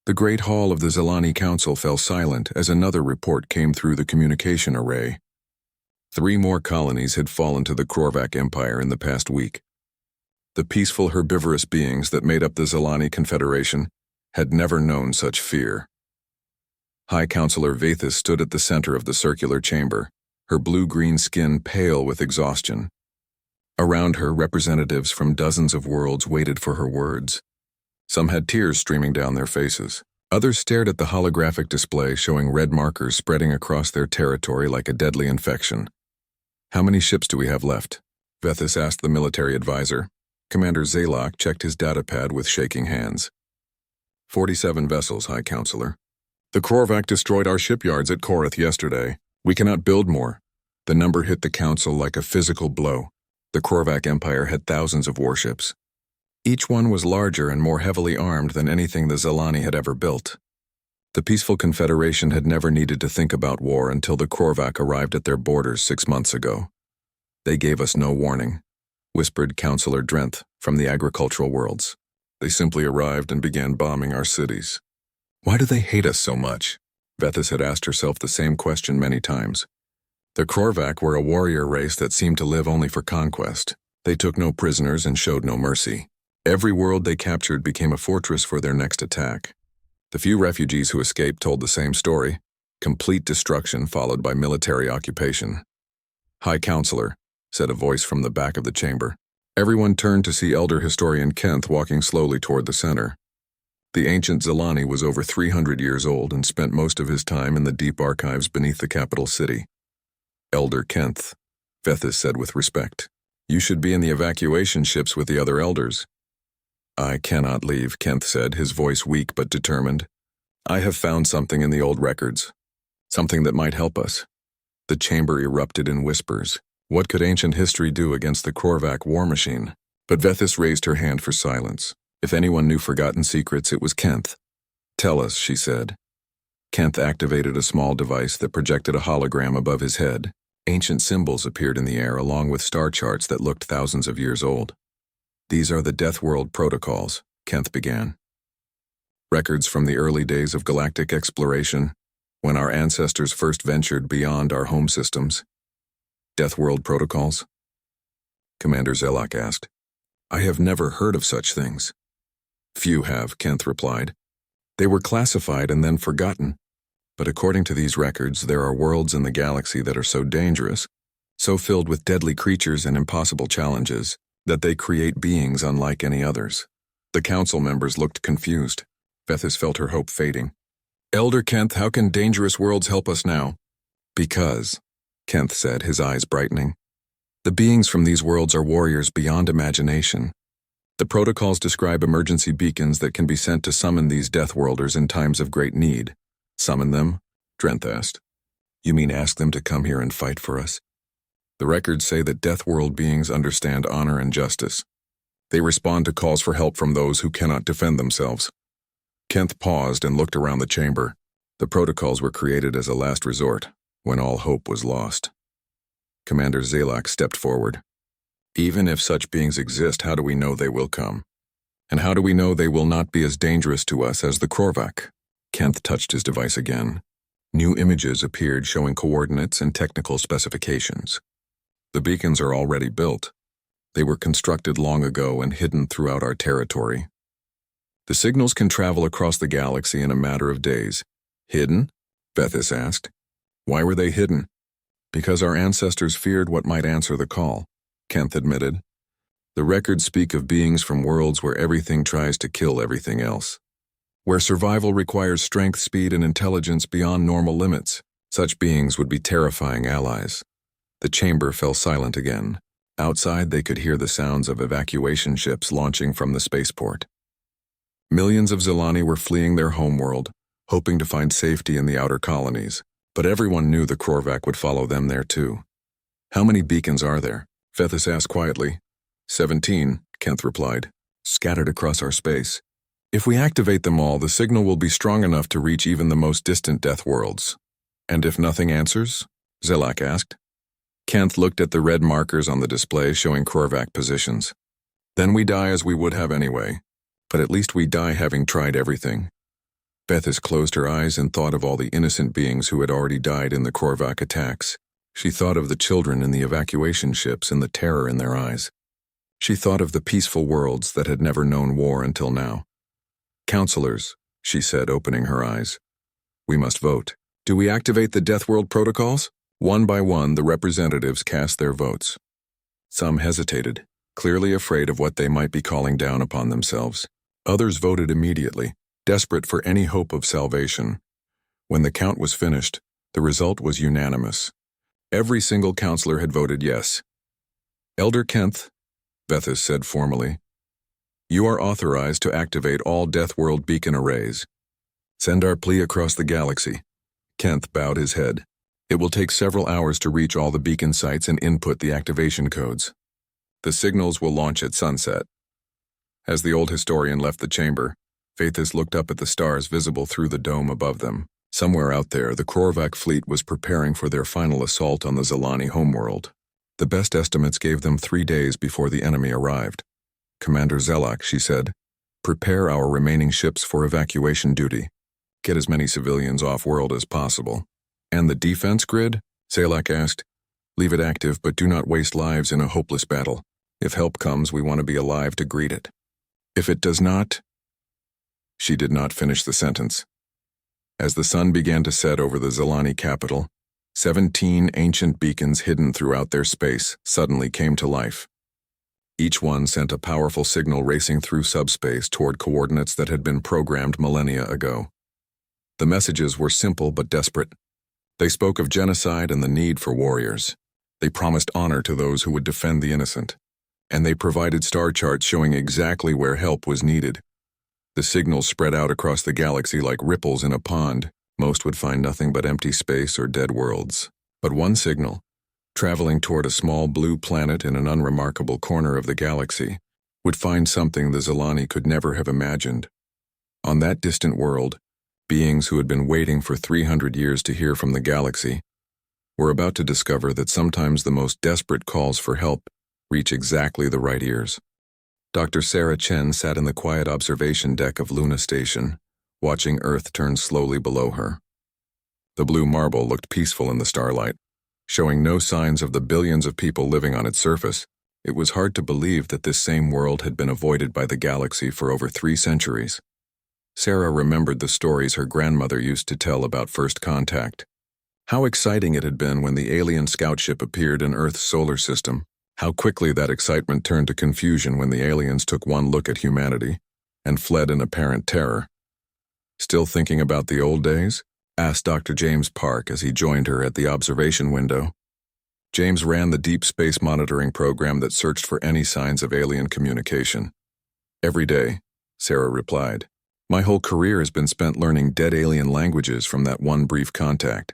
The great hall of the Zelani Council fell silent as another report came through the communication array. 3 more colonies had fallen to the Korvac Empire in the past week. The peaceful herbivorous beings that made up the Zelani Confederation had never known such fear. High Counselor Vathis stood at the center of the circular chamber, her blue-green skin pale with exhaustion. Around her, representatives from dozens of worlds waited for her words. Some had tears streaming down their faces. Others stared at the holographic display showing red markers spreading across their territory like a deadly infection. "How many ships do we have left?" Vathis asked the military advisor. Commander Zalok checked his datapad with shaking hands. 47 vessels, High Counselor. The Korvac destroyed our shipyards at Korath yesterday. We cannot build more. The number hit the Council like a physical blow. The Korvac Empire had thousands of warships. Each one was larger and more heavily armed than anything the Zelani had ever built. The peaceful Confederation had never needed to think about war until the Korvac arrived at their borders 6 months ago. "They gave us no warning," whispered Counselor Drenth from the agricultural worlds. "They simply arrived and began bombing our cities." Why do they hate us so much? Vathis had asked herself the same question many times. The Korvac were a warrior race that seemed to live only for conquest. They took no prisoners and showed no mercy. Every world they captured became a fortress for their next attack. The few refugees who escaped told the same story: complete destruction followed by military occupation. "High Counselor," said a voice from the back of the chamber. Everyone turned to see Elder Historian Kenth walking slowly toward the center. The ancient Zelani was over 300 years old and spent most of his time in the deep archives beneath the capital city. "Elder Kenth," Vathis said with respect. "You should be in the evacuation ships with the other elders." "I cannot leave," Kenth said, his voice weak but determined. "I have found something in the old records. Something that might help us." The chamber erupted in whispers. What could ancient history do against the Korvac war machine? But Vathis raised her hand for silence. If anyone knew forgotten secrets, it was Kenth. "Tell us," she said. Kenth activated a small device that projected a hologram above his head. Ancient symbols appeared in the air along with star charts that looked thousands of years old. "These are the Deathworld protocols," Kenth began. "Records from the early days of galactic exploration, when our ancestors first ventured beyond our home systems." "Deathworld protocols?" Commander Zelok asked. "I have never heard of such things." "Few have," Kenth replied. "They were classified and then forgotten. But according to these records, there are worlds in the galaxy that are so dangerous, so filled with deadly creatures and impossible challenges, that they create beings unlike any others." The council members looked confused. Vathis felt her hope fading. "Elder Kenth, how can dangerous worlds help us now?" "Because," Kenth said, his eyes brightening, "the beings from these worlds are warriors beyond imagination. The protocols describe emergency beacons that can be sent to summon these Deathworlders in times of great need." "Summon them?" Drenth asked. "You mean ask them to come here and fight for us?" "The records say that Deathworld beings understand honor and justice. They respond to calls for help from those who cannot defend themselves." Kenth paused and looked around the chamber. The protocols were created as a last resort, when all hope was lost. Commander Zalok stepped forward. "Even if such beings exist, how do we know they will come? And how do we know they will not be as dangerous to us as the Korvac?" Kenth touched his device again. New images appeared showing coordinates and technical specifications. "The beacons are already built. They were constructed long ago and hidden throughout our territory. The signals can travel across the galaxy in a matter of days." "Hidden?" Vathis asked. "Why were they hidden?" "Because our ancestors feared what might answer the call," Kenth admitted. "The records speak of beings from worlds where everything tries to kill everything else. Where survival requires strength, speed, and intelligence beyond normal limits. Such beings would be terrifying allies." The chamber fell silent again. Outside, they could hear the sounds of evacuation ships launching from the spaceport. Millions of Zelani were fleeing their homeworld, hoping to find safety in the outer colonies, but everyone knew the Korvac would follow them there too. "How many beacons are there?" Vathis asked quietly. 17, Kenth replied, "scattered across our space. If we activate them all, the signal will be strong enough to reach even the most distant death worlds." "And if nothing answers?" Zelok asked. Kenth looked at the red markers on the display showing Korvac positions. "Then we die as we would have anyway, but at least we die having tried everything." Bethis closed her eyes and thought of all the innocent beings who had already died in the Korvac attacks. She thought of the children in the evacuation ships and the terror in their eyes. She thought of the peaceful worlds that had never known war until now. "Counselors," she said, opening her eyes. "We must vote. Do we activate the Deathworld protocols?" One by one, the representatives cast their votes. Some hesitated, clearly afraid of what they might be calling down upon themselves. Others voted immediately, desperate for any hope of salvation. When the count was finished, the result was unanimous. Every single counselor had voted yes. "Elder Kenth," Bethis said formally, "you are authorized to activate all Deathworld beacon arrays. Send our plea across the galaxy." Kenth bowed his head. "It will take several hours to reach all the beacon sites and input the activation codes. The signals will launch at sunset." As the old historian left the chamber, Faithis looked up at the stars visible through the dome above them. Somewhere out there, the Korvac fleet was preparing for their final assault on the Zalani homeworld. The best estimates gave them 3 days before the enemy arrived. "Commander Zelak," she said, "prepare our remaining ships for evacuation duty. Get as many civilians off-world as possible." "And the defense grid?" Zelak asked. "Leave it active, but do not waste lives in a hopeless battle. If help comes, we want to be alive to greet it. If it does not..." She did not finish the sentence. As the sun began to set over the Zalani capital, 17 ancient beacons hidden throughout their space suddenly came to life. Each one sent a powerful signal racing through subspace toward coordinates that had been programmed millennia ago. The messages were simple but desperate. They spoke of genocide and the need for warriors. They promised honor to those who would defend the innocent. And they provided star charts showing exactly where help was needed. The signals spread out across the galaxy like ripples in a pond. Most would find nothing but empty space or dead worlds. But one signal, traveling toward a small blue planet in an unremarkable corner of the galaxy, would find something the Zalani could never have imagined. On that distant world, beings who had been waiting for 300 years to hear from the galaxy were about to discover that sometimes the most desperate calls for help reach exactly the right ears. Dr. Sarah Chen sat in the quiet observation deck of Luna Station, watching Earth turn slowly below her. The blue marble looked peaceful in the starlight, showing no signs of the billions of people living on its surface. It was hard to believe that this same world had been avoided by the galaxy for over 3 centuries. Sarah remembered the stories her grandmother used to tell about first contact. How exciting it had been when the alien scout ship appeared in Earth's solar system. How quickly that excitement turned to confusion when the aliens took one look at humanity and fled in apparent terror. "Still thinking about the old days?" asked Dr. James Park as he joined her at the observation window. James ran the deep space monitoring program that searched for any signs of alien communication. "Every day," Sarah replied. "My whole career has been spent learning dead alien languages from that one brief contact.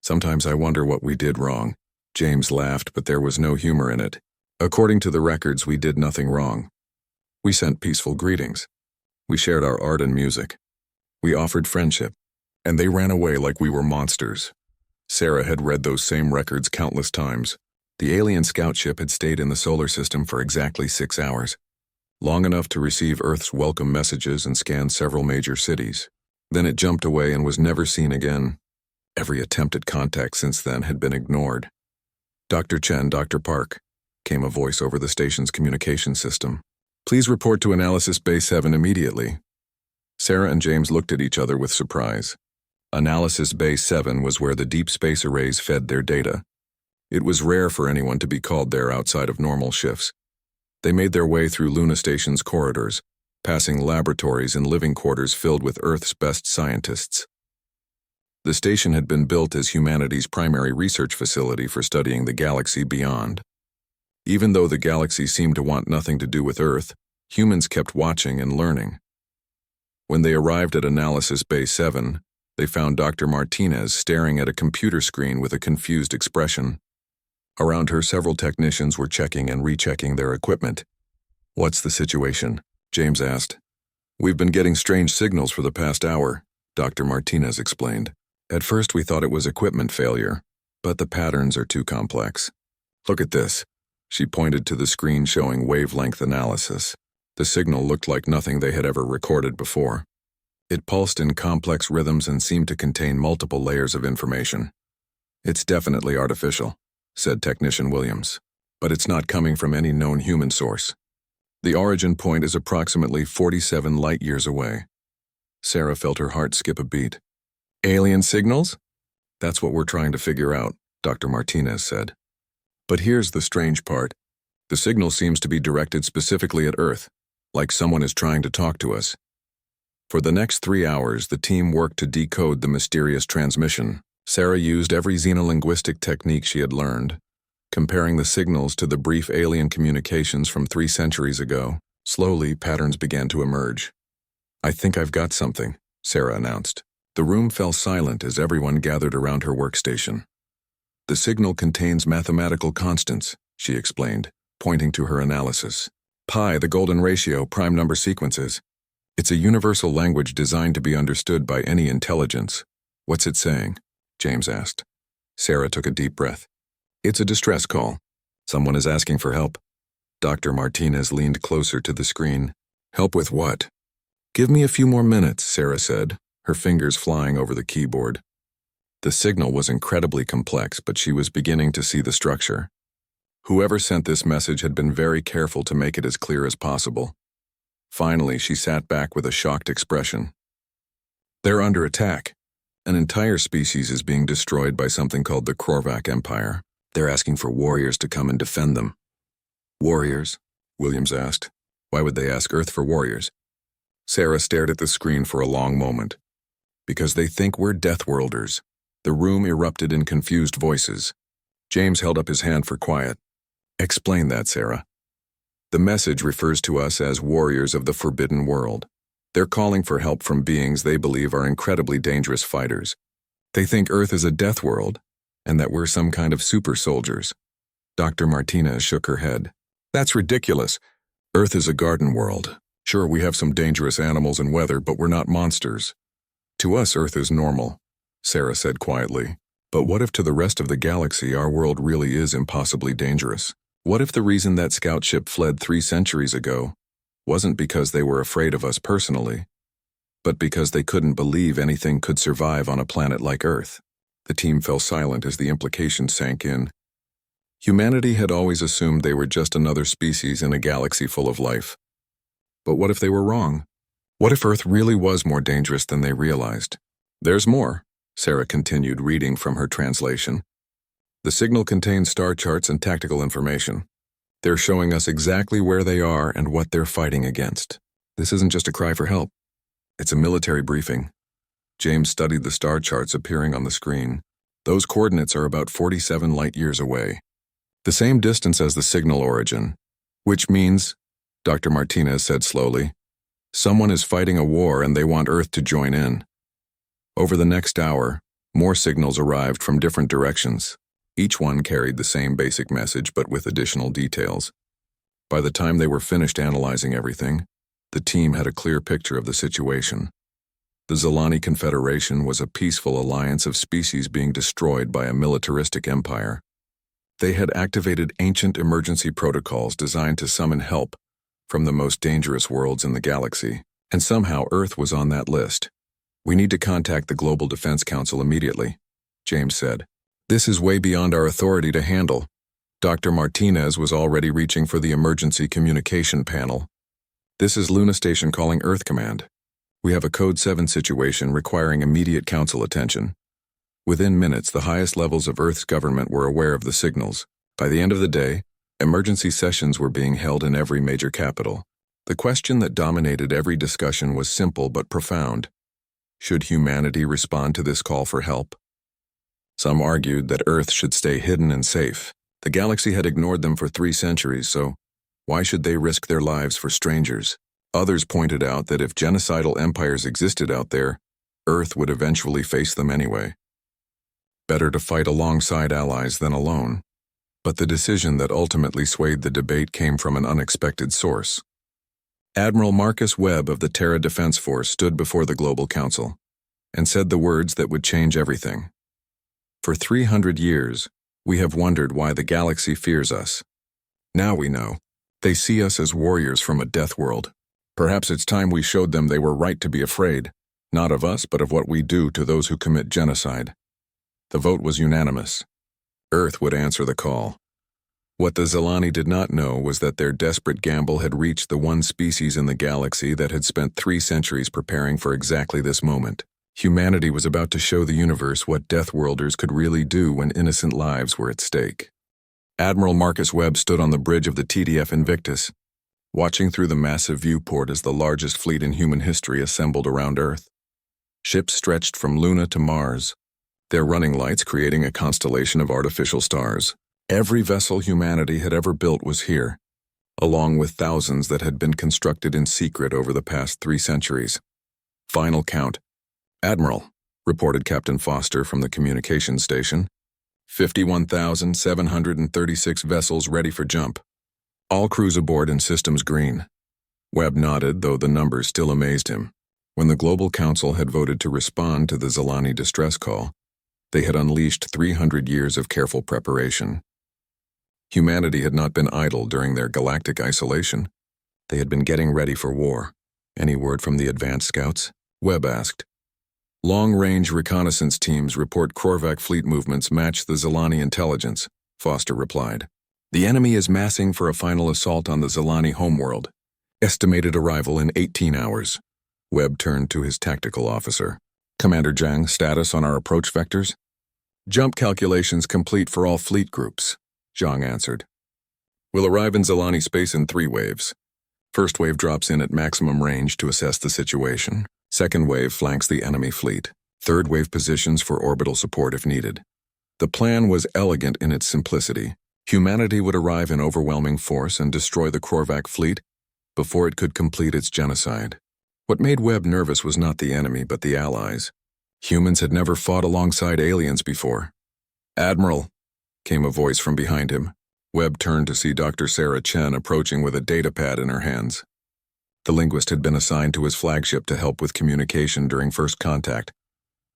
Sometimes I wonder what we did wrong." James laughed, but there was no humor in it. "According to the records, we did nothing wrong. We sent peaceful greetings. We shared our art and music. We offered friendship. And they ran away like we were monsters." Sarah had read those same records countless times. The alien scout ship had stayed in the solar system for exactly 6 hours, long enough to receive Earth's welcome messages and scan several major cities. Then it jumped away and was never seen again. Every attempt at contact since then had been ignored. "Dr. Chen, Dr. Park," came a voice over the station's communication system. "Please report to Analysis Bay 7 immediately." Sarah and James looked at each other with surprise. Analysis Bay 7 was where the deep space arrays fed their data. It was rare for anyone to be called there outside of normal shifts. They made their way through Luna Station's corridors, passing laboratories and living quarters filled with Earth's best scientists. The station had been built as humanity's primary research facility for studying the galaxy beyond. Even though the galaxy seemed to want nothing to do with Earth, humans kept watching and learning. When they arrived at Analysis Bay 7, they found Dr. Martinez staring at a computer screen with a confused expression. Around her, several technicians were checking and rechecking their equipment. "What's the situation?" James asked. "We've been getting strange signals for the past hour," Dr. Martinez explained. "At first we thought it was equipment failure, but the patterns are too complex. Look at this." She pointed to the screen showing wavelength analysis. The signal looked like nothing they had ever recorded before. It pulsed in complex rhythms and seemed to contain multiple layers of information. "It's definitely artificial," said Technician Williams, "but it's not coming from any known human source. The origin point is approximately 47 light-years away." Sarah felt her heart skip a beat. "Alien signals?" "That's what we're trying to figure out," Dr. Martinez said. "But here's the strange part. The signal seems to be directed specifically at Earth, like someone is trying to talk to us." For the next 3 hours, the team worked to decode the mysterious transmission. Sarah used every xenolinguistic technique she had learned, comparing the signals to the brief alien communications from 3 centuries ago. Slowly, patterns began to emerge. "I think I've got something," Sarah announced. The room fell silent as everyone gathered around her workstation. "The signal contains mathematical constants," she explained, pointing to her analysis. "Pi, the golden ratio, prime number sequences. It's a universal language designed to be understood by any intelligence." "What's it saying?" James asked. Sarah took a deep breath. "It's a distress call. Someone is asking for help." Dr. Martinez leaned closer to the screen. "Help with what?" "Give me a few more minutes," Sarah said, her fingers flying over the keyboard. The signal was incredibly complex, but she was beginning to see the structure. Whoever sent this message had been very careful to make it as clear as possible. Finally, she sat back with a shocked expression. "They're under attack. An entire species is being destroyed by something called the Krorvak Empire. They're asking for warriors to come and defend them." "Warriors?" Williams asked. "Why would they ask Earth for warriors?" Sarah stared at the screen for a long moment. "Because they think we're Deathworlders." The room erupted in confused voices. James held up his hand for quiet. "Explain that, Sarah." "The message refers to us as warriors of the Forbidden World. They're calling for help from beings they believe are incredibly dangerous fighters. They think Earth is a death world, and that we're some kind of super soldiers." Dr. Martinez shook her head. "That's ridiculous. Earth is a garden world. Sure, we have some dangerous animals and weather, but we're not monsters. To us, Earth is normal," Sarah said quietly. "But what if to the rest of the galaxy our world really is impossibly dangerous? What if the reason that scout ship fled 3 centuries ago wasn't because they were afraid of us personally, but because they couldn't believe anything could survive on a planet like Earth?" The team fell silent as the implications sank in. Humanity had always assumed they were just another species in a galaxy full of life. But what if they were wrong? What if Earth really was more dangerous than they realized? "There's more," Sarah continued, reading from her translation. "The signal contains star charts and tactical information. They're showing us exactly where they are and what they're fighting against. This isn't just a cry for help. It's a military briefing." James studied the star charts appearing on the screen. "Those coordinates are about 47 light-years away. The same distance as the signal origin. Which means," Dr. Martinez said slowly, "someone is fighting a war and they want Earth to join in." Over the next hour, more signals arrived from different directions. Each one carried the same basic message but with additional details. By the time they were finished analyzing everything, the team had a clear picture of the situation. The Zilani Confederation was a peaceful alliance of species being destroyed by a militaristic empire. They had activated ancient emergency protocols designed to summon help from the most dangerous worlds in the galaxy, and somehow Earth was on that list. "We need to contact the Global Defense Council immediately," James said. "This is way beyond our authority to handle." Dr. Martinez was already reaching for the emergency communication panel. "This is Luna Station calling Earth Command. We have a Code 7 situation requiring immediate council attention." Within minutes, the highest levels of Earth's government were aware of the signals. By the end of the day, emergency sessions were being held in every major capital. The question that dominated every discussion was simple but profound. Should humanity respond to this call for help? Some argued that Earth should stay hidden and safe. The galaxy had ignored them for 3 centuries, so why should they risk their lives for strangers? Others pointed out that if genocidal empires existed out there, Earth would eventually face them anyway. Better to fight alongside allies than alone. But the decision that ultimately swayed the debate came from an unexpected source. Admiral Marcus Webb of the Terra Defense Force stood before the Global Council and said the words that would change everything. "For 300 years, we have wondered why the galaxy fears us. Now we know. They see us as warriors from a death world. Perhaps it's time we showed them they were right to be afraid." Not of us, but of what we do to those who commit genocide. The vote was unanimous. Earth would answer the call. What the Zilani did not know was that their desperate gamble had reached the one species in the galaxy that had spent 3 centuries preparing for exactly this moment. Humanity was about to show the universe what Deathworlders could really do when innocent lives were at stake. Admiral Marcus Webb stood on the bridge of the TDF Invictus, watching through the massive viewport as the largest fleet in human history assembled around Earth. Ships stretched from Luna to Mars, their running lights creating a constellation of artificial stars. Every vessel humanity had ever built was here, along with thousands that had been constructed in secret over the past 3 centuries. Final count. "Admiral," reported Captain Foster from the communications station, 51,736 vessels ready for jump. All crews aboard and systems green. Webb nodded, though the numbers still amazed him. When the Global Council had voted to respond to the Zilani distress call, they had unleashed 300 years of careful preparation. Humanity had not been idle during their galactic isolation. They had been getting ready for war. "Any word from the advanced scouts?" Webb asked. "Long-range reconnaissance teams report Korvac fleet movements match the Zilani intelligence," Foster replied. "The enemy is massing for a final assault on the Zilani homeworld. Estimated arrival in 18 hours. Webb turned to his tactical officer. "Commander Zhang, status on our approach vectors?" "Jump calculations complete for all fleet groups," Zhang answered. "We'll arrive in Zilani space in 3 waves. First wave drops in at maximum range to assess the situation. Second wave flanks the enemy fleet. Third wave positions for orbital support if needed." The plan was elegant in its simplicity. Humanity would arrive in overwhelming force and destroy the Korvac fleet before it could complete its genocide. What made Webb nervous was not the enemy, but the allies. Humans had never fought alongside aliens before. "Admiral," came a voice from behind him. Webb turned to see Dr. Sarah Chen approaching with a datapad in her hands. The linguist had been assigned to his flagship to help with communication during first contact.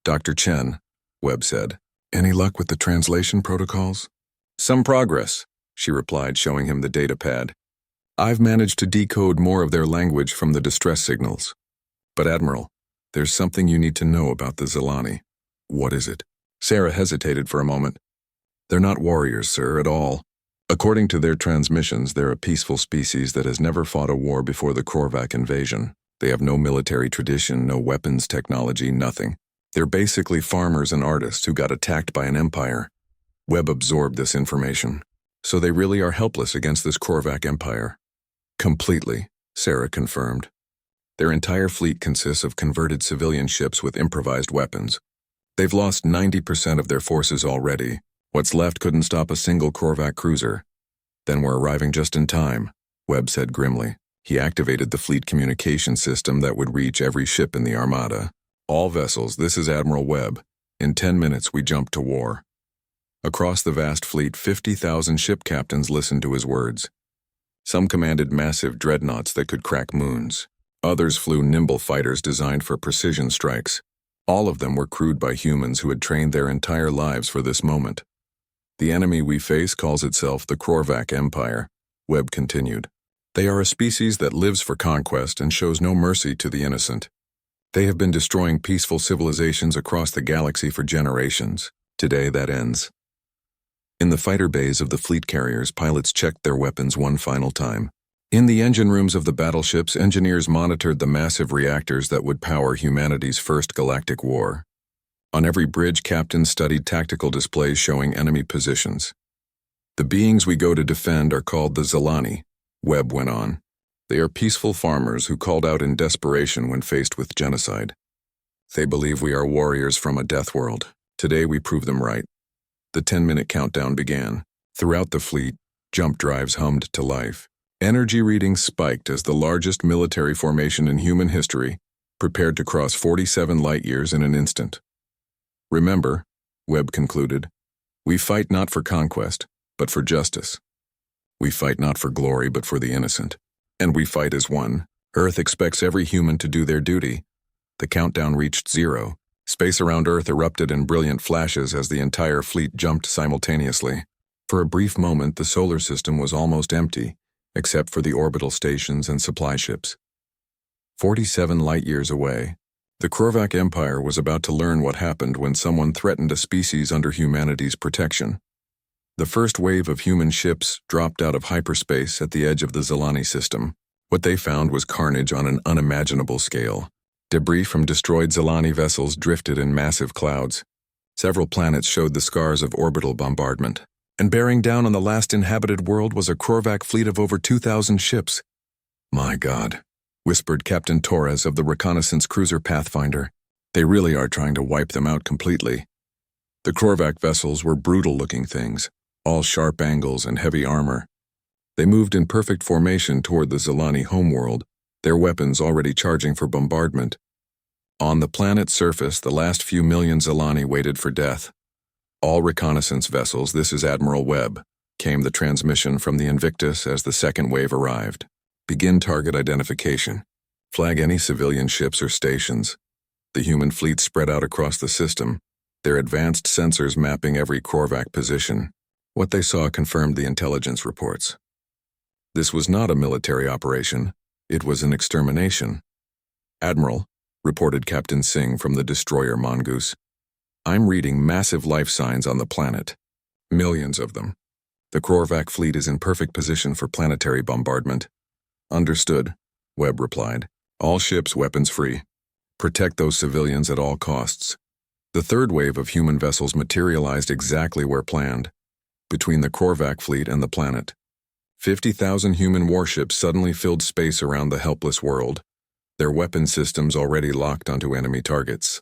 "Dr. Chen," Webb said, "any luck with the translation protocols?" "Some progress," she replied, showing him the datapad. "I've managed to decode more of their language from the distress signals. But Admiral, there's something you need to know about the Zilani." "What is it?" Sarah hesitated for a moment. "They're not warriors, sir, at all. According to their transmissions, they're a peaceful species that has never fought a war before the Korvac invasion. They have no military tradition, no weapons technology, nothing. They're basically farmers and artists who got attacked by an empire." Webb absorbed this information. "So they really are helpless against this Korvac empire?" "Completely," Sarah confirmed. "Their entire fleet consists of converted civilian ships with improvised weapons. They've lost 90% of their forces already. What's left couldn't stop a single Korvac cruiser." "Then we're arriving just in time," Webb said grimly. He activated the fleet communication system that would reach every ship in the Armada. "All vessels, this is Admiral Webb. In 10 minutes we jump to war." Across the vast fleet, 50,000 ship captains listened to his words. Some commanded massive dreadnoughts that could crack moons. Others flew nimble fighters designed for precision strikes. All of them were crewed by humans who had trained their entire lives for this moment. "The enemy we face calls itself the Korvac Empire," Webb continued. "They are a species that lives for conquest and shows no mercy to the innocent. They have been destroying peaceful civilizations across the galaxy for generations. Today that ends." In the fighter bays of the fleet carriers, pilots checked their weapons one final time. In the engine rooms of the battleships, engineers monitored the massive reactors that would power humanity's first galactic war. On every bridge, captains studied tactical displays showing enemy positions. "The beings we go to defend are called the Zilani," Webb went on. "They are peaceful farmers who called out in desperation when faced with genocide. They believe we are warriors from a death world. Today we prove them right." The 10-minute countdown began. Throughout the fleet, jump drives hummed to life. Energy readings spiked as the largest military formation in human history prepared to cross 47 light-years in an instant. "Remember," Webb concluded, "we fight not for conquest, but for justice. We fight not for glory, but for the innocent. And we fight as one. Earth expects every human to do their duty." The countdown reached 0. Space around Earth erupted in brilliant flashes as the entire fleet jumped simultaneously. For a brief moment, the solar system was almost empty, except for the orbital stations and supply ships. 47 light-years away, The Korvac Empire was about to learn what happened when someone threatened a species under humanity's protection. The first wave of human ships dropped out of hyperspace at the edge of the Zilani system. What they found was carnage on an unimaginable scale. Debris from destroyed Zilani vessels drifted in massive clouds. Several planets showed the scars of orbital bombardment. And bearing down on the last inhabited world was a Korvac fleet of over 2,000 ships. "My God," whispered Captain Torres of the reconnaissance cruiser Pathfinder. "They really are trying to wipe them out completely." The Korvac vessels were brutal-looking things, all sharp angles and heavy armor. They moved in perfect formation toward the Zilani homeworld, their weapons already charging for bombardment. On the planet's surface, the last few million Zilani waited for death. "All reconnaissance vessels, this is Admiral Webb," came the transmission from the Invictus as the second wave arrived. "Begin target identification. Flag any civilian ships or stations." The human fleet spread out across the system, their advanced sensors mapping every Korvac position. What they saw confirmed the intelligence reports. This was not a military operation, it was an extermination. "Admiral," reported Captain Singh from the destroyer Mongoose, "I'm reading massive life signs on the planet. Millions of them. The Korvac fleet is in perfect position for planetary bombardment." "Understood," Webb replied. "All ships weapons free. Protect those civilians at all costs." The third wave of human vessels materialized exactly where planned, between the Korvac fleet and the planet. 50,000 human warships suddenly filled space around the helpless world, their weapon systems already locked onto enemy targets.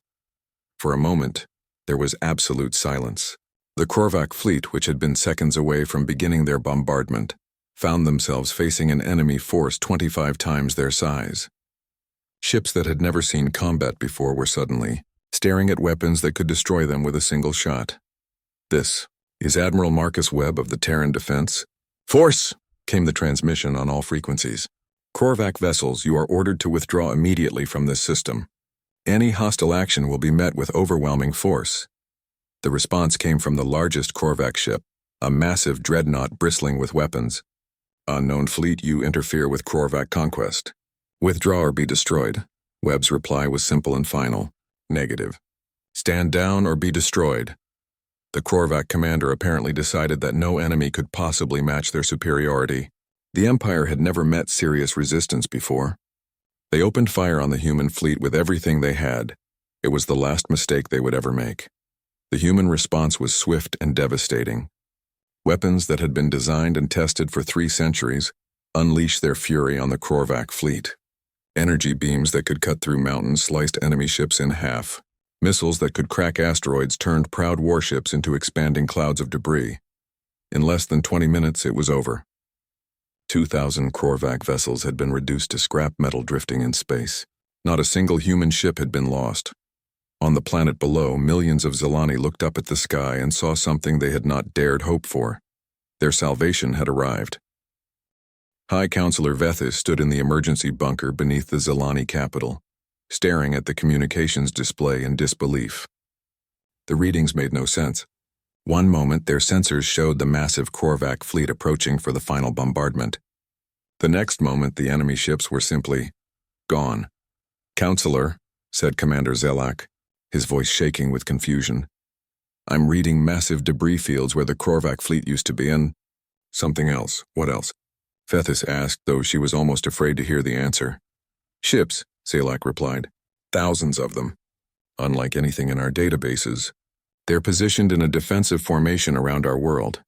For a moment, there was absolute silence. The Korvac fleet, which had been seconds away from beginning their bombardment, found themselves facing an enemy force 25 times their size. Ships that had never seen combat before were suddenly staring at weapons that could destroy them with a single shot. "This is Admiral Marcus Webb of the Terran Defense." "Force!" came the transmission on all frequencies. "Korvac vessels, you are ordered to withdraw immediately from this system. Any hostile action will be met with overwhelming force." The response came from the largest Korvac ship, a massive dreadnought bristling with weapons. "Unknown fleet, you interfere with Korvac conquest. Withdraw or be destroyed." Webb's reply was simple and final. "Negative. Stand down or be destroyed." The Korvac commander apparently decided that no enemy could possibly match their superiority. The Empire had never met serious resistance before. They opened fire on the human fleet with everything they had. It was the last mistake they would ever make. The human response was swift and devastating. Weapons that had been designed and tested for 3 centuries unleashed their fury on the Korvac fleet. Energy beams that could cut through mountains sliced enemy ships in half. Missiles that could crack asteroids turned proud warships into expanding clouds of debris. In less than 20 minutes, it was over. 2,000 Korvac vessels had been reduced to scrap metal drifting in space. Not a single human ship had been lost. On the planet below, millions of Zilani looked up at the sky and saw something they had not dared hope for. Their salvation had arrived. High Counselor Vethis stood in the emergency bunker beneath the Zilani capital, staring at the communications display in disbelief. The readings made no sense. One moment, their sensors showed the massive Korvac fleet approaching for the final bombardment. The next moment, the enemy ships were simply gone. "Counselor," said Commander Zelak, his voice shaking with confusion, "I'm reading massive debris fields where the Korvac fleet used to be, and something else." "What else?" Vethis asked, though she was almost afraid to hear the answer. "Ships," Zelak replied. "Thousands of them. Unlike anything in our databases. They're positioned in a defensive formation around our world."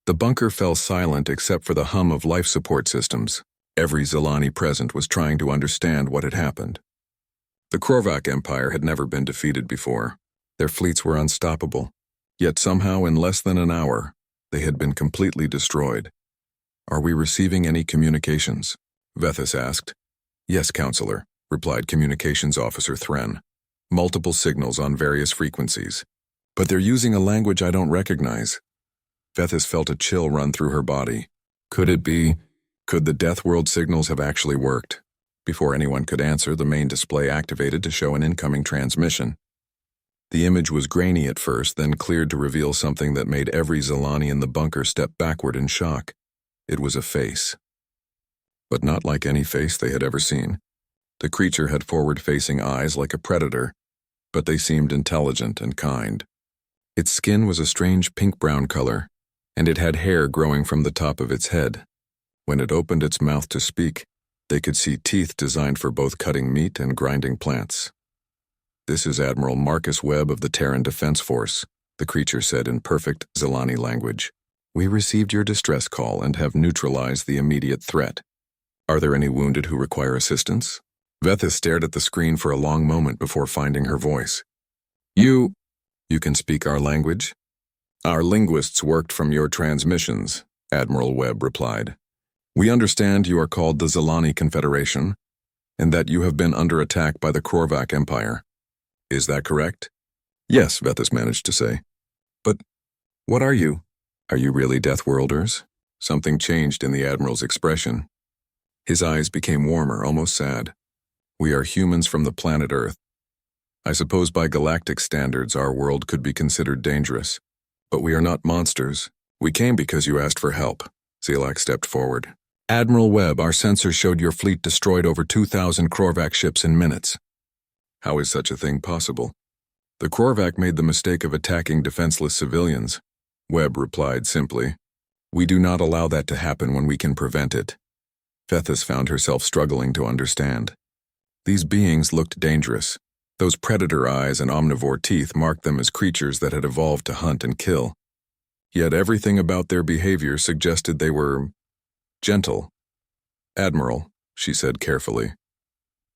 The bunker fell silent except for the hum of life support systems. Every Zilani present was trying to understand what had happened. The Korvac Empire had never been defeated before. Their fleets were unstoppable. Yet somehow, in less than an hour, they had been completely destroyed. "Are we receiving any communications?" Vethis asked. "Yes, Counselor," replied Communications Officer Thren. "Multiple signals on various frequencies. But they're using a language I don't recognize." Vethis felt a chill run through her body. Could the Deathworld signals have actually worked? Before anyone could answer, the main display activated to show an incoming transmission. The image was grainy at first, then cleared to reveal something that made every Zilani in the bunker step backward in shock. It was a face. But not like any face they had ever seen. The creature had forward-facing eyes like a predator, but they seemed intelligent and kind. Its skin was a strange pink-brown color, and it had hair growing from the top of its head. When it opened its mouth to speak, they could see teeth designed for both cutting meat and grinding plants. "This is Admiral Marcus Webb of the Terran Defense Force," the creature said in perfect Zilani language. "We received your distress call and have neutralized the immediate threat. Are there any wounded who require assistance?" Vethis stared at the screen for a long moment before finding her voice. You can speak our language?" "Our linguists worked from your transmissions," Admiral Webb replied. "We understand you are called the Zilani Confederation, and that you have been under attack by the Krorvak Empire. Is that correct?" "Yes," Vethis managed to say. "But what are you? Are you really Deathworlders?" Something changed in the Admiral's expression. His eyes became warmer, almost sad. "We are humans from the planet Earth. I suppose by galactic standards our world could be considered dangerous. But we are not monsters. We came because you asked for help." Zelak stepped forward. "Admiral Webb, our sensors showed your fleet destroyed over 2,000 Krorvak ships in minutes. How is such a thing possible?" "The Krorvak made the mistake of attacking defenseless civilians," Webb replied simply. "We do not allow that to happen when we can prevent it." Vethis found herself struggling to understand. These beings looked dangerous. Those predator eyes and omnivore teeth marked them as creatures that had evolved to hunt and kill. Yet everything about their behavior suggested they were gentle. "Admiral," she said carefully,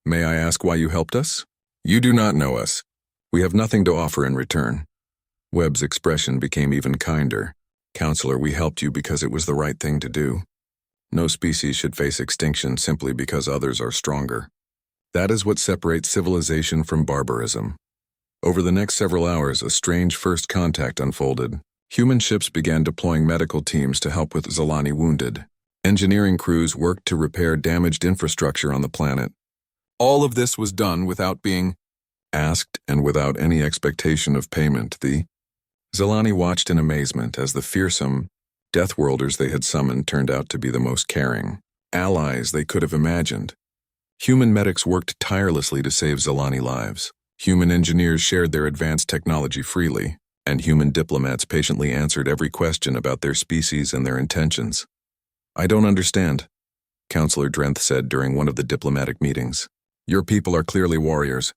"may I ask why you helped us?" "You do not know us. We have nothing to offer in return." Webb's expression became even kinder. "Counselor, we helped you because it was the right thing to do. No species should face extinction simply because others are stronger. That is what separates civilization from barbarism." Over the next several hours, a strange first contact unfolded. Human ships began deploying medical teams to help with Zilani wounded. Engineering crews worked to repair damaged infrastructure on the planet. All of this was done without being asked and without any expectation of payment. The Zilani watched in amazement as the fearsome Deathworlders they had summoned turned out to be the most caring allies they could have imagined. Human medics worked tirelessly to save Zilani lives. Human engineers shared their advanced technology freely, and human diplomats patiently answered every question about their species and their intentions. "I don't understand," Counselor Drenth said during one of the diplomatic meetings. "Your people are clearly warriors.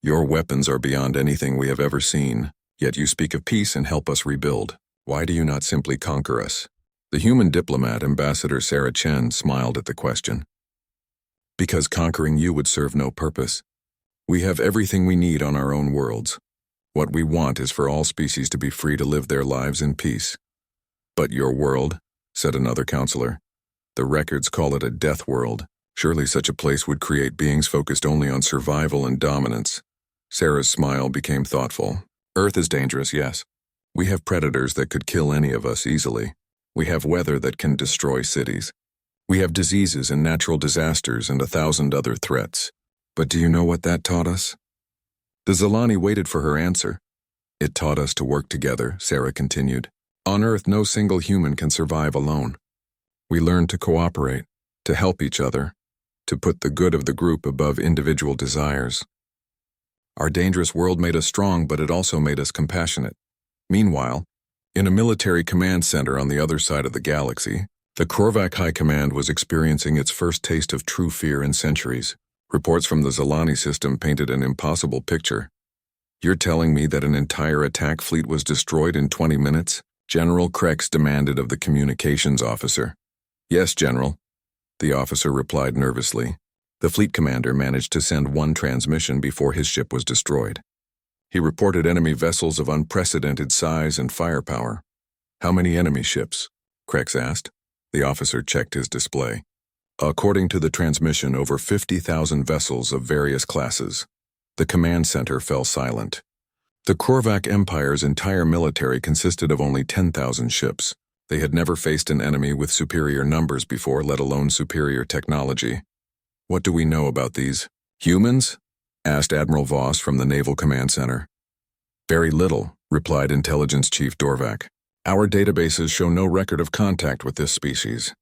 Your weapons are beyond anything we have ever seen, yet you speak of peace and help us rebuild. Why do you not simply conquer us?" The human diplomat, Ambassador Sarah Chen, smiled at the question. "Because conquering you would serve no purpose. We have everything we need on our own worlds. What we want is for all species to be free to live their lives in peace." "But your world," said another counselor. "The records call it a death world. Surely such a place would create beings focused only on survival and dominance." Sarah's smile became thoughtful. "Earth is dangerous, yes. We have predators that could kill any of us easily. We have weather that can destroy cities. We have diseases and natural disasters and 1,000 other threats. But do you know what that taught us?" The Zilani waited for her answer. "It taught us to work together," Sarah continued. "On Earth, no single human can survive alone. We learned to cooperate, to help each other, to put the good of the group above individual desires. Our dangerous world made us strong, but it also made us compassionate." Meanwhile, in a military command center on the other side of the galaxy, the Krorvak High Command was experiencing its first taste of true fear in centuries. Reports from the Zilani system painted an impossible picture. "You're telling me that an entire attack fleet was destroyed in 20 minutes? General Krex demanded of the communications officer. "Yes, General," the officer replied nervously. The fleet commander managed to send one transmission before his ship was destroyed. He reported enemy vessels of unprecedented size and firepower. "How many enemy ships?" Krex asked. The officer checked his display. "According to the transmission, over 50,000 vessels of various classes." The command center fell silent. The Krorvak Empire's entire military consisted of only 10,000 ships. They had never faced an enemy with superior numbers before, let alone superior technology. "What do we know about these humans?" asked Admiral Voss from the Naval Command Center. "Very little," replied Intelligence Chief Dorvac. "Our databases show no record of contact with this species.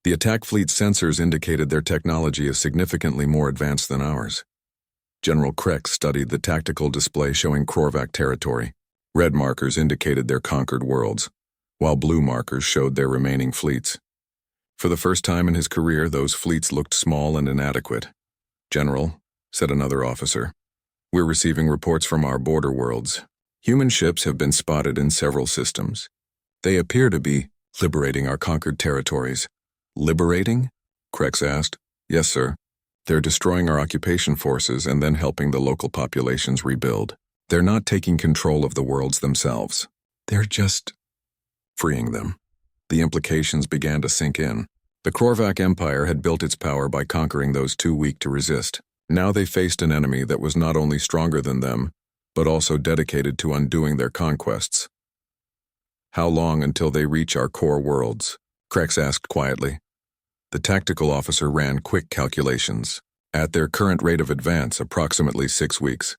The attack fleet's sensors indicated their technology is significantly more advanced than ours. General Krex studied the tactical display showing Korvac territory. Red markers indicated their conquered worlds, while blue markers showed their remaining fleets. For the first time in his career, those fleets looked small and inadequate. "General," said another officer, "we're receiving reports from our border worlds. Human ships have been spotted in several systems. They appear to be liberating our conquered territories." "Liberating?" Krex asked. "Yes, sir. They're destroying our occupation forces and then helping the local populations rebuild. They're not taking control of the worlds themselves. They're just freeing them." The implications began to sink in. The Korvac Empire had built its power by conquering those too weak to resist. Now they faced an enemy that was not only stronger than them, but also dedicated to undoing their conquests. "How long until they reach our core worlds?" Krex asked quietly. The tactical officer ran quick calculations. At their current rate of advance, approximately 6 weeks.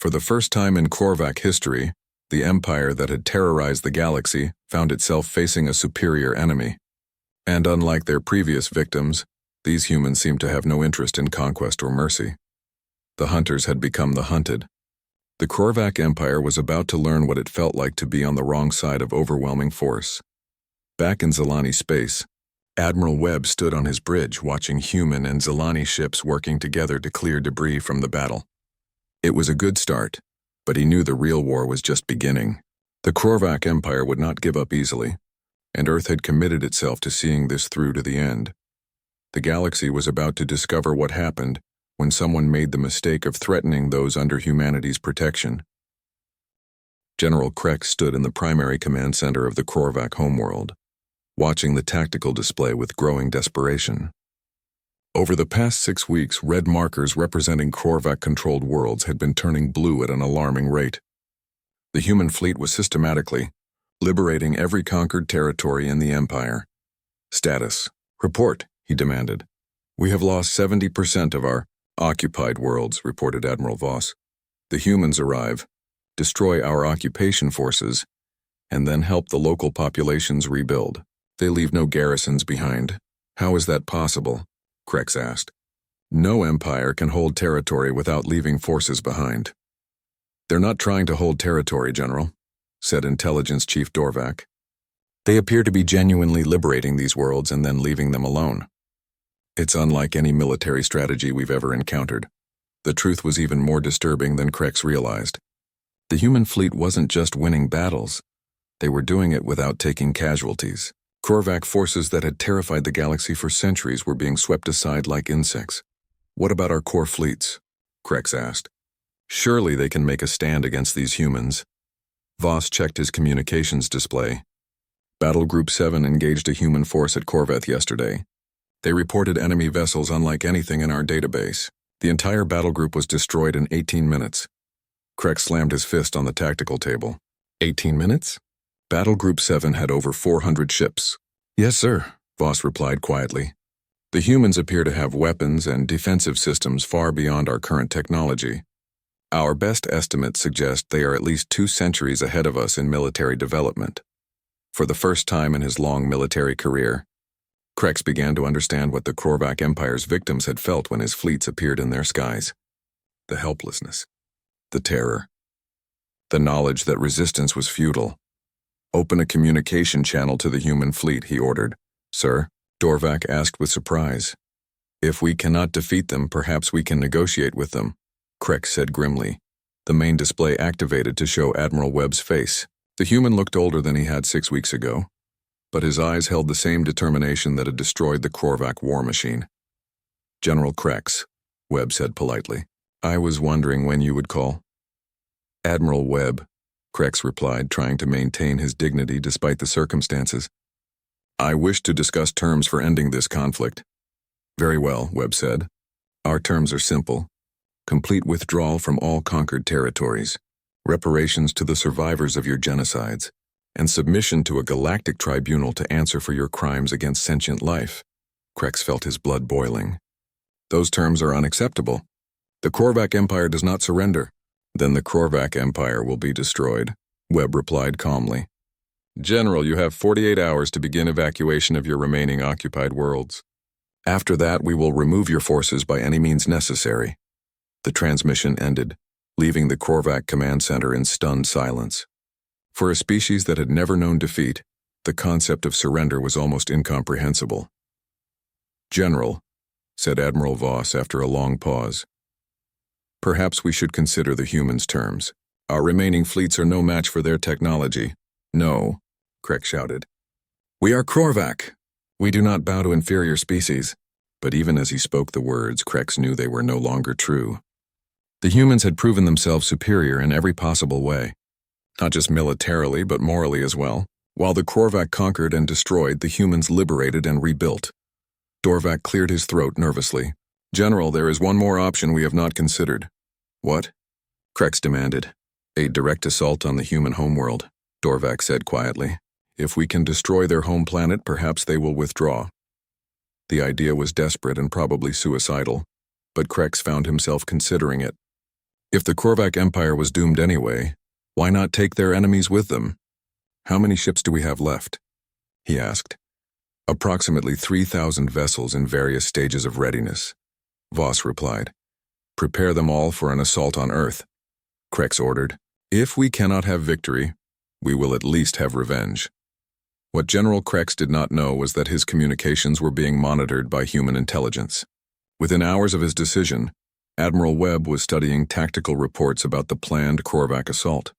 For the first time in Korvac history, the empire that had terrorized the galaxy found itself facing a superior enemy. And unlike their previous victims, these humans seemed to have no interest in conquest or mercy. The hunters had become the hunted. The Korvac Empire was about to learn what it felt like to be on the wrong side of overwhelming force. Back in Zilani space, Admiral Webb stood on his bridge watching human and Zilani ships working together to clear debris from the battle. It was a good start, but he knew the real war was just beginning. The Korvac Empire would not give up easily, and Earth had committed itself to seeing this through to the end. The galaxy was about to discover what happened when someone made the mistake of threatening those under humanity's protection. General Krex stood in the primary command center of the Korvac homeworld, watching the tactical display with growing desperation. Over the past 6 weeks, red markers representing Korvac-controlled worlds had been turning blue at an alarming rate. The human fleet was systematically liberating every conquered territory in the Empire. "Status. Report," he demanded. "We have lost 70% of our occupied worlds," reported Admiral Voss. "The humans arrive, destroy our occupation forces, and then help the local populations rebuild. They leave no garrisons behind." "How is that possible?" Krex asked. "No empire can hold territory without leaving forces behind." "They're not trying to hold territory, General," said Intelligence Chief Dorvac. "They appear to be genuinely liberating these worlds and then leaving them alone. It's unlike any military strategy we've ever encountered." The truth was even more disturbing than Krex realized. The human fleet wasn't just winning battles. They were doing it without taking casualties. Korvac forces that had terrified the galaxy for centuries were being swept aside like insects. "What about our core fleets?" Krex asked. "Surely they can make a stand against these humans." Voss checked his communications display. Battle Group 7 engaged a human force at Korvac yesterday. They reported enemy vessels unlike anything in our database. The entire battle group was destroyed in 18 minutes. Krex slammed his fist on the tactical table. 18 minutes? Battle Group 7 had over 400 ships. "Yes, sir," Voss replied quietly. "The humans appear to have weapons and defensive systems far beyond our current technology. Our best estimates suggest they are at least 2 centuries ahead of us in military development." For the first time in his long military career, Krex began to understand what the Korvac Empire's victims had felt when his fleets appeared in their skies. The helplessness, the terror, the knowledge that resistance was futile. "Open a communication channel to the human fleet," he ordered. "Sir?" Dorvac asked with surprise. "If we cannot defeat them, perhaps we can negotiate with them," Krex said grimly. The main display activated to show Admiral Webb's face. The human looked older than he had 6 weeks ago, but his eyes held the same determination that had destroyed the Korvac war machine. "General Krex," Webb said politely. "I was wondering when you would call." "Admiral Webb," Krex replied, trying to maintain his dignity despite the circumstances. "I wish to discuss terms for ending this conflict." "Very well," Webb said. "Our terms are simple. Complete withdrawal from all conquered territories, reparations to the survivors of your genocides, and submission to a galactic tribunal to answer for your crimes against sentient life." Krex felt his blood boiling. "Those terms are unacceptable. The Korvac Empire does not surrender." "Then the Korvac Empire will be destroyed," Webb replied calmly. General, you have 48 hours to begin evacuation of your remaining occupied worlds. After that, we will remove your forces by any means necessary. The transmission ended, leaving the Korvac command center in stunned silence. For a species that had never known defeat, the concept of surrender was almost incomprehensible. General, said Admiral Voss after a long pause, perhaps we should consider the humans' terms. Our remaining fleets are no match for their technology. No, Krek shouted. We are Korvac. We do not bow to inferior species. But even as he spoke the words, Krex knew they were no longer true. The humans had proven themselves superior in every possible way. Not just militarily, but morally as well. While the Korvac conquered and destroyed, the humans liberated and rebuilt. Dorvac cleared his throat nervously. General, there is one more option we have not considered. What? Krex demanded. A direct assault on the human homeworld, Dorvac said quietly. If we can destroy their home planet, perhaps they will withdraw. The idea was desperate and probably suicidal, but Krex found himself considering it. If the Korvac Empire was doomed anyway, why not take their enemies with them? How many ships do we have left? He asked. Approximately 3,000 vessels in various stages of readiness. Voss replied. Prepare them all for an assault on Earth. Krex ordered. If we cannot have victory, we will at least have revenge. What General Krex did not know was that his communications were being monitored by human intelligence. Within hours of his decision, Admiral Webb was studying tactical reports about the planned Korvac assault.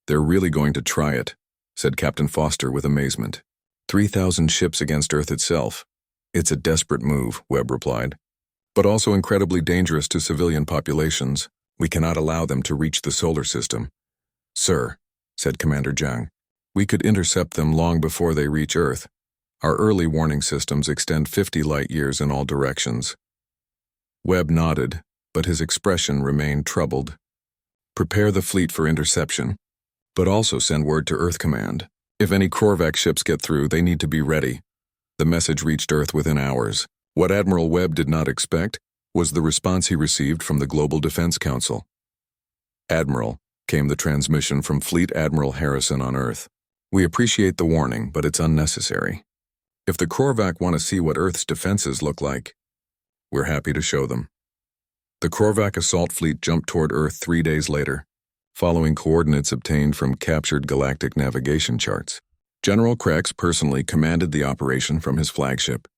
They're really going to try it, said Captain Foster with amazement. 3,000 ships against Earth itself. It's a desperate move, Webb replied, but also incredibly dangerous to civilian populations. We cannot allow them to reach the solar system. Sir, said Commander Zhang, we could intercept them long before they reach Earth. Our early warning systems extend 50 light-years in all directions. Webb nodded, but his expression remained troubled. Prepare the fleet for interception, but also send word to Earth Command. If any Korvac ships get through, they need to be ready. The message reached Earth within hours. What Admiral Webb did not expect was the response he received from the Global Defense Council. Admiral, came the transmission from Fleet Admiral Harrison on Earth. We appreciate the warning, but it's unnecessary. If the Korvac want to see what Earth's defenses look like, we're happy to show them. The Korvac assault fleet jumped toward Earth 3 days later, following coordinates obtained from captured galactic navigation charts. General Krex personally commanded the operation from his flagship.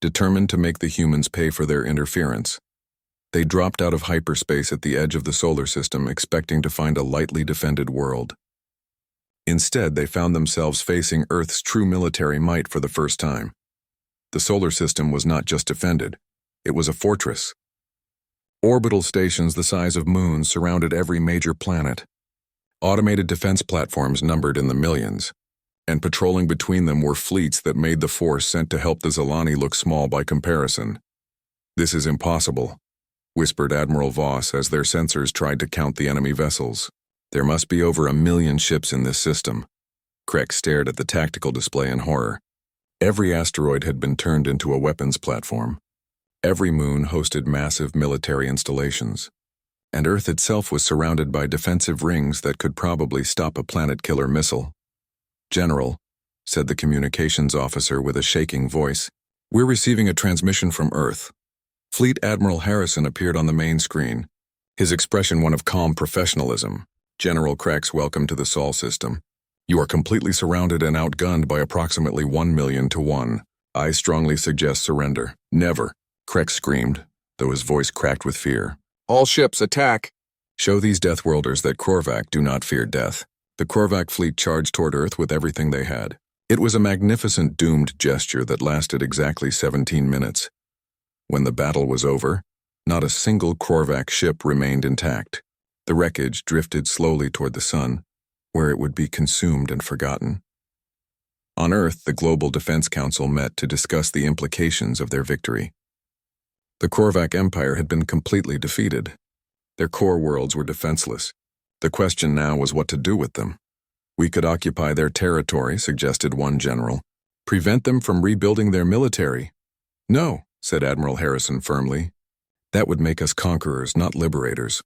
Determined to make the humans pay for their interference, they dropped out of hyperspace at the edge of the solar system, expecting to find a lightly defended world. Instead, they found themselves facing Earth's true military might for the first time. The solar system was not just defended, it was a fortress. Orbital stations the size of moons surrounded every major planet. Automated defense platforms numbered in the millions, and patrolling between them were fleets that made the force sent to help the Zilani look small by comparison. This is impossible, whispered Admiral Voss as their sensors tried to count the enemy vessels. There must be over 1 million ships in this system. Krex stared at the tactical display in horror. Every asteroid had been turned into a weapons platform. Every moon hosted massive military installations. And Earth itself was surrounded by defensive rings that could probably stop a planet-killer missile. General, said the communications officer with a shaking voice, we're receiving a transmission from Earth. Fleet Admiral Harrison appeared on the main screen, his expression one of calm professionalism. General Krex, welcome to the Sol system. You are completely surrounded and outgunned by approximately 1 million to 1. I strongly suggest surrender. Never, Krex screamed, though his voice cracked with fear. All ships, attack! Show these Deathworlders that Korvac do not fear death. The Korvac fleet charged toward Earth with everything they had. It was a magnificent doomed gesture that lasted exactly 17 minutes. When the battle was over, not a single Korvac ship remained intact. The wreckage drifted slowly toward the sun, where it would be consumed and forgotten. On Earth, the Global Defense Council met to discuss the implications of their victory. The Korvac Empire had been completely defeated. Their core worlds were defenseless. The question now was what to do with them. We could occupy their territory, suggested one general. Prevent them from rebuilding their military. No, said Admiral Harrison firmly. That would make us conquerors, not liberators.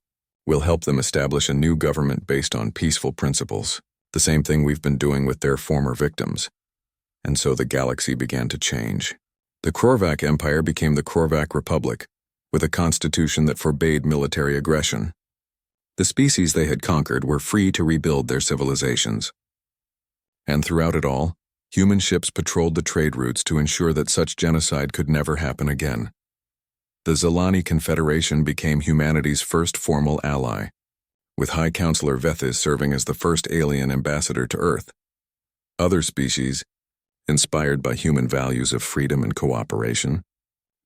We'll help them establish a new government based on peaceful principles. The same thing we've been doing with their former victims. And so the galaxy began to change. The Krorvak Empire became the Krorvak Republic, with a constitution that forbade military aggression. The species they had conquered were free to rebuild their civilizations. And throughout it all, human ships patrolled the trade routes to ensure that such genocide could never happen again. The Zilani Confederation became humanity's first formal ally, with High Counselor Vethis serving as the first alien ambassador to Earth. Other species, inspired by human values of freedom and cooperation,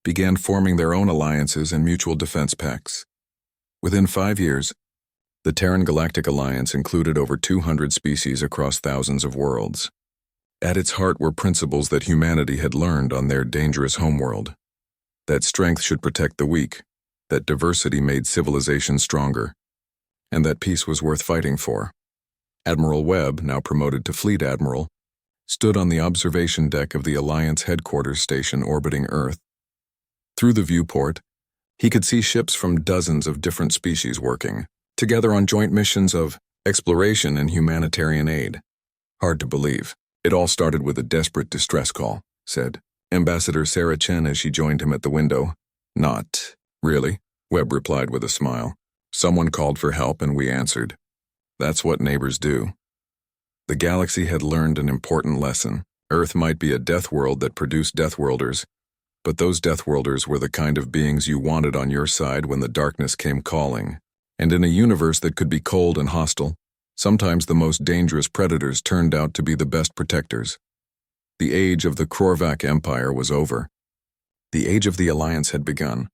began forming their own alliances and mutual defense pacts. Within 5 years, the Terran Galactic Alliance included over 200 species across thousands of worlds. At its heart were principles that humanity had learned on their dangerous homeworld. That strength should protect the weak, that diversity made civilization stronger, and that peace was worth fighting for. Admiral Webb, now promoted to Fleet Admiral, stood on the observation deck of the Alliance headquarters station orbiting Earth. Through the viewport, he could see ships from dozens of different species working together on joint missions of exploration and humanitarian aid. Hard to believe. It all started with a desperate distress call, said Ambassador Sarah Chen as she joined him at the window. Not really, Webb replied with a smile. Someone called for help and we answered. That's what neighbors do. The galaxy had learned an important lesson. Earth might be a death world that produced Deathworlders, but those Deathworlders were the kind of beings you wanted on your side when the darkness came calling. And in a universe that could be cold and hostile, sometimes the most dangerous predators turned out to be the best protectors. The age of the Krorvak Empire was over. The age of the Alliance had begun.